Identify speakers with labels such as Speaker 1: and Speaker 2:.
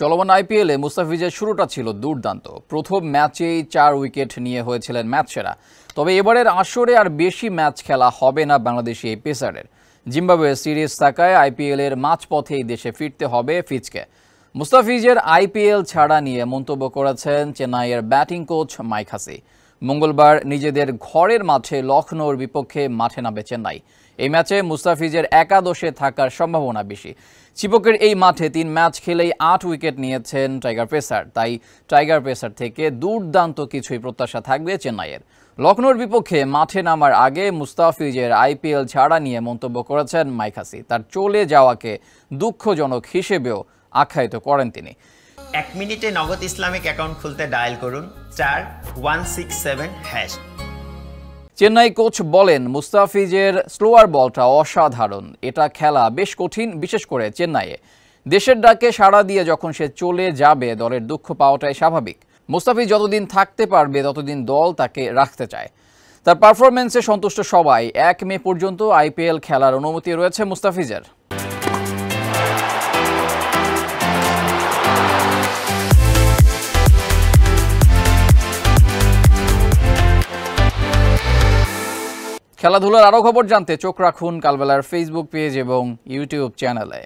Speaker 1: চলমান আইপিএলে মুস্তাফিজের শুরুটা ছিল দুর্দান্ত। প্রথম ম্যাচেই 4 উইকেট নিয়ে হয়েছিলেন ম্যাচ সেরা। তবে এবারের আসরে আর বেশি ম্যাচ খেলা হবে না বাংলাদেশি এই পেসারের। জিম্বাবুয়ে সিরিজ থাকায় আইপিএলের মাঝপথেই দেশে ফিরতে হবে ফিজকে। মুস্তাফিজের আইপিএল ছাড়া নিয়ে মন্তব্য করেছেন চেন্নাইয়ের ব্যাটিং কোচ মাইক হাসি। মঙ্গলবার নিজেদের ঘরের মাঠে লখনৌর বিপক্ষে মাঠে নামবে চেন্নাই। এই ম্যাচে মুস্তাফিজের একাদশে থাকার সম্ভাবনা বেশি। চিপকের এই মাঠে 3 ম্যাচ খেলেই 8 উইকেট নিয়েছেন টাইগার পেসার। তাই টাইগার পেসার থেকে দুর্দান্ত কিছুই প্রত্যাশা থাকবে চেন্নাইয়ের। লখনৌর বিপক্ষে মাঠে নামার আগে মুস্তাফিজের আইপিএল ছাড়া নিয়ে মন্তব্য করেছেন মাইক হাসি। তার চলে যাওয়াকে দুঃখজনক হিসেবেও আখ্যায়িত করেন তিনি।
Speaker 2: 1 মিনিটে নগদ ইসলামিক অ্যাকাউন্ট খুলতে ডায়াল করুন *167#।
Speaker 1: চেন্নাই কোচ বলেন, মুস্তাফিজের স্লোয়ার বলটা অসাধারণ। এটা খেলা বেশ কঠিন, বিশেষ করে চেন্নাইয়ে। দেশের ডাকে সাড়া দিয়ে যখন সে চলে যাবে, দলের দুঃখ পাওয়াটাই স্বাভাবিক। মুস্তাফিজ যতদিন থাকতে পারবে ততদিন দল তাকে রাখতে চায়। তার পারফরমেন্সে সন্তুষ্ট সবাই। 1 মে পর্যন্ত আইপিএল খেলার অনুমতি রয়েছে মুস্তাফিজের। খেলাধুলার আরও খবর জানতে চোখ রাখুন কালবেলার ফেসবুক পেজ এবং ইউটিউব চ্যানেলে।